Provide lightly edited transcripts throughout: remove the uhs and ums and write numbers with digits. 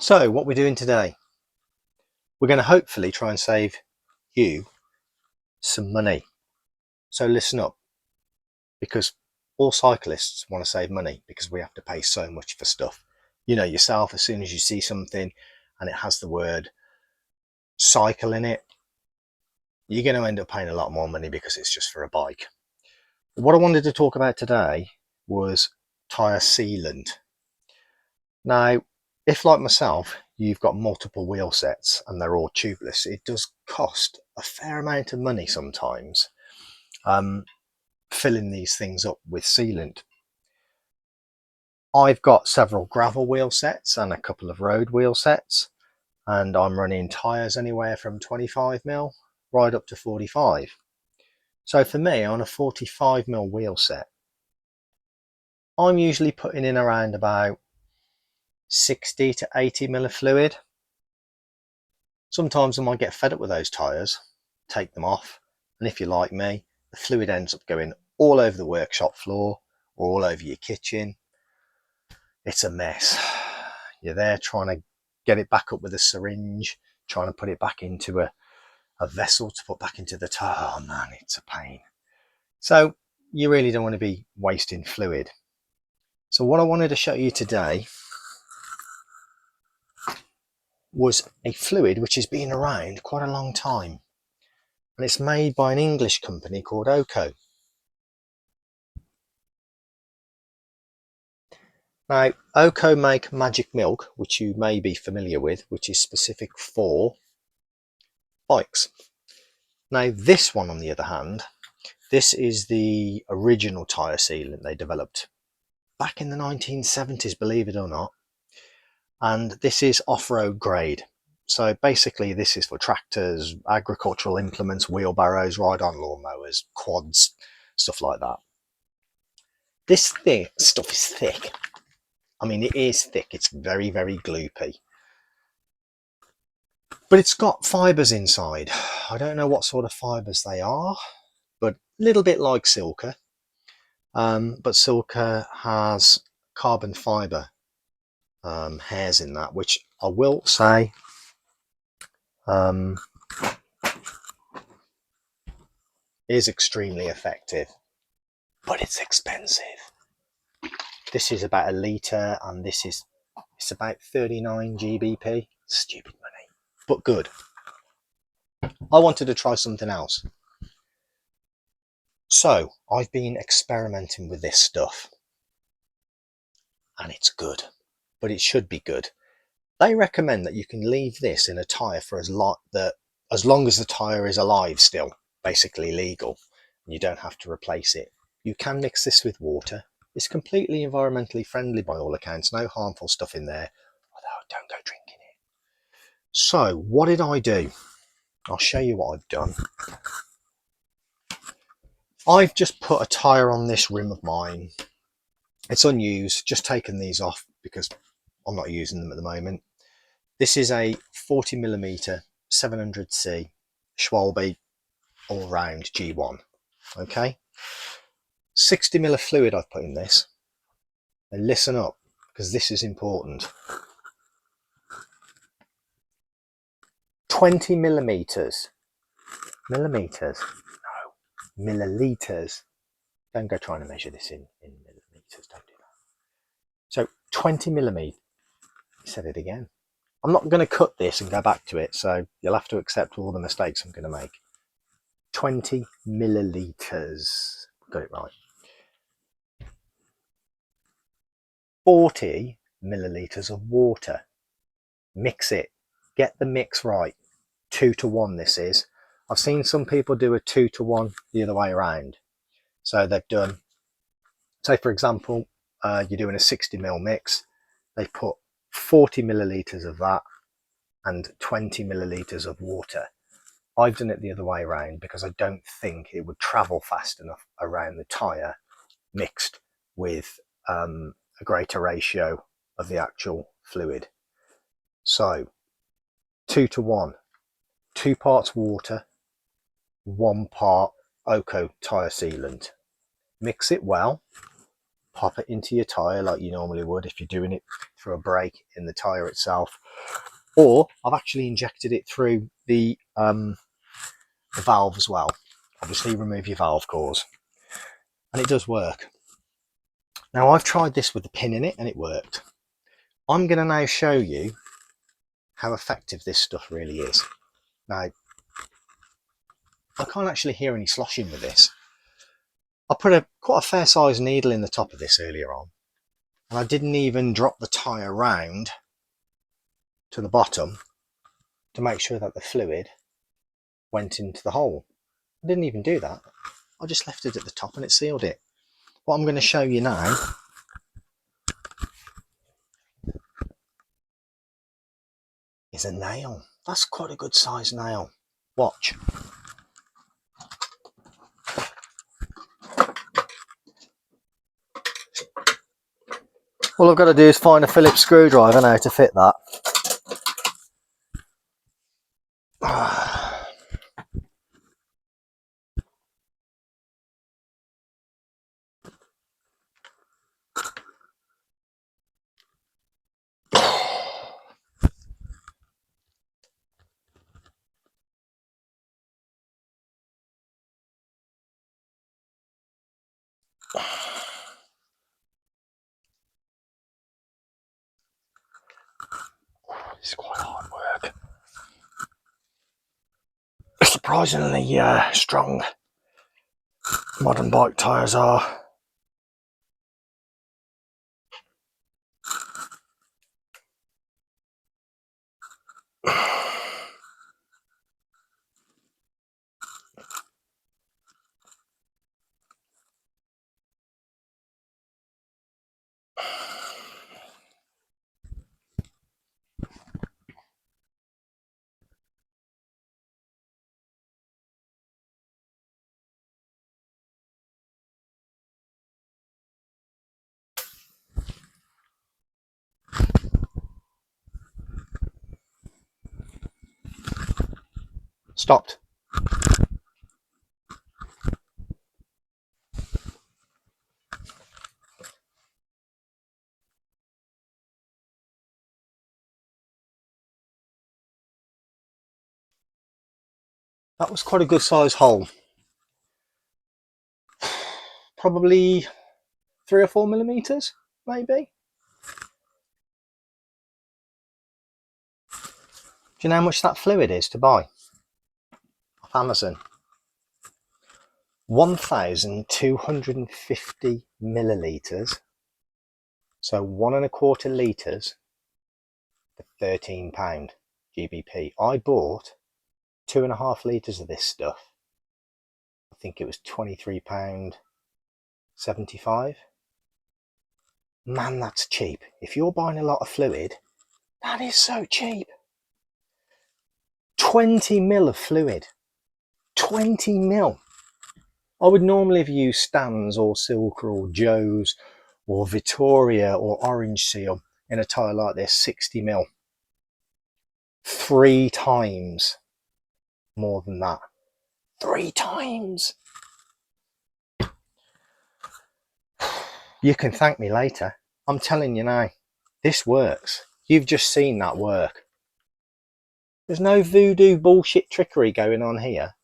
So what we're doing today, we're going to hopefully try and save you some money. So listen up, because all cyclists want to save money because we have to pay so much for stuff. You know yourself, as soon as you see something and it has the word cycle in it, you're going to end up paying a lot more money because it's just for a bike. What I wanted to talk about today was tyre sealant. Now, if like myself, you've got multiple wheel sets and they're all tubeless, it does cost a fair amount of money sometimes filling these things up with sealant. I've got several gravel wheel sets and a couple of road wheel sets, and I'm running tyres anywhere from 25mm right up to 45. So for me, on a 45mm wheel set, I'm usually putting in around about 60 to 80mm of fluid. Sometimes I might get fed up with those tyres, take them off, and if you're like me, the fluid ends up going all over the workshop floor or all over your kitchen. It's a mess. You're there trying to get it back up with a syringe, trying to put it back into a vessel to put back into the tyre. Oh man, it's a pain. So you really don't want to be wasting fluid. So what I wanted to show you today was a fluid which has been around quite a long time, and it's made by an English company called Oco. Now, Oco make Magic Milk, which you may be familiar with, which is specific for bikes. Now, this one, on the other hand, this is the original tyre sealant they developed back in the 1970s, believe it or not. And this is off-road grade. So basically, this is for tractors, agricultural implements, wheelbarrows, ride-on lawnmowers, quads, stuff like that. This stuff is thick. I mean, it is thick. It's very, very gloopy. But it's got fibres inside. I don't know what sort of fibres they are, but a little bit like Silka. But Silka has carbon fibre hairs in that, which I will say is extremely effective, but it's expensive. This is about a litre, and it's about 39 GBP. Stupid money, but good. I wanted to try something else. So I've been experimenting with this stuff, and it's good, but it should be good. They recommend that you can leave this in a tyre for as long as the tyre is alive still, basically legal, and you don't have to replace it. You can mix this with water. It's completely environmentally friendly by all accounts, no harmful stuff in there, although don't go drinking it. So what did I do? I'll show you what I've done. I've just put a tyre on this rim of mine. It's unused, just taken these off because I'm not using them at the moment. This is a 40mm 700C Schwalbe all-round G1. Okay, 60mm of fluid I've put in this. And listen up, because this is important. 20 millimeters. Millimeters? No, milliliters. Don't go trying to measure this in millimeters. Don't do that. So 20 millimeters. Said it again. I'm not going to cut this and go back to it, so you'll have to accept all the mistakes I'm going to make. 20 milliliters. Got it right. 40 milliliters of water. Mix it. Get the mix right. 2 to 1 this is. I've seen some people do a 2 to 1 the other way around. So they've done, say for example, you're doing a 60ml mix. They put 40 milliliters of that and 20 milliliters of water. I've done it the other way around because I don't think it would travel fast enough around the tyre mixed with a greater ratio of the actual fluid. So 2 to 1, 2 parts water, 1 part Oco tyre sealant. Mix it well, pop it into your tyre like you normally would if you're doing it through a break in the tyre itself. Or I've actually injected it through the valve as well. Obviously remove your valve cores, and it does work. Now I've tried this with the pin in it and it worked. I'm going to now show you how effective this stuff really is. Now I can't actually hear any sloshing with this. I put quite a fair sized needle in the top of this earlier on, and I didn't even drop the tyre round to the bottom to make sure that the fluid went into the hole. I didn't even do that. I just left it at the top and it sealed it. What I'm going to show you now is a nail. That's quite a good size nail. Watch. All I've got to do is find a Phillips screwdriver now to fit that. It's quite hard work. Surprisingly strong modern bike tyres are. Stopped. That was quite a good size hole. Probably 3 or 4 millimeters, maybe. Do you know how much that fluid is to buy off Amazon? 1,250 millilitres. So 1¼ litres for £13 GBP. I bought 2.5 litres of this stuff. I think it was £23.75. Man, that's cheap. If you're buying a lot of fluid, that is so cheap. 20 mil of fluid. 20 mil. I would normally have used Stan's or Silka or Joe's or Vittoria or Orange Seal in a tyre like this, 60 mil. 3 times more than that. 3 times. You can thank me later. I'm telling you now, this works. You've just seen that work. There's no voodoo bullshit trickery going on here.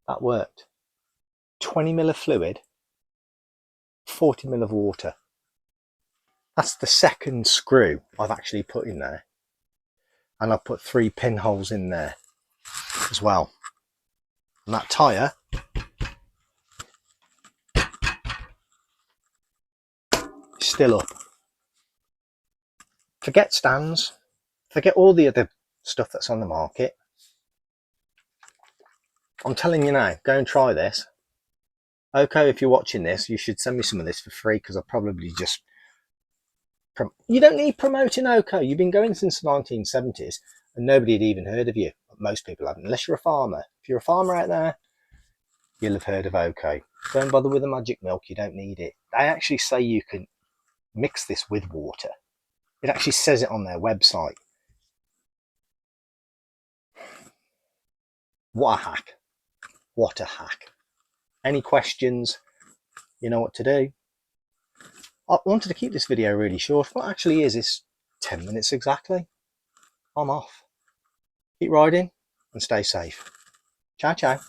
That worked. 20 mil of fluid, 40 mil of water. That's the second screw I've actually put in there. And I've put 3 pinholes in there as well. And that tyre is still up. Forget Stan's. Forget all the other stuff that's on the market. I'm telling you now, go and try this. Okay, if you're watching this, you should send me some of this for free because I probably just... You don't need promoting OK. You've been going since the 1970s and nobody had even heard of you. Most people haven't, unless you're a farmer. If you're a farmer out there, you'll have heard of OK. Don't bother with the magic milk, you don't need it. They actually say you can mix this with water. It actually says it on their website. What a hack. What a hack. Any questions? You know what to do. I wanted to keep this video really short. What actually is 10 minutes exactly. I'm off. Keep riding and stay safe. Ciao, ciao.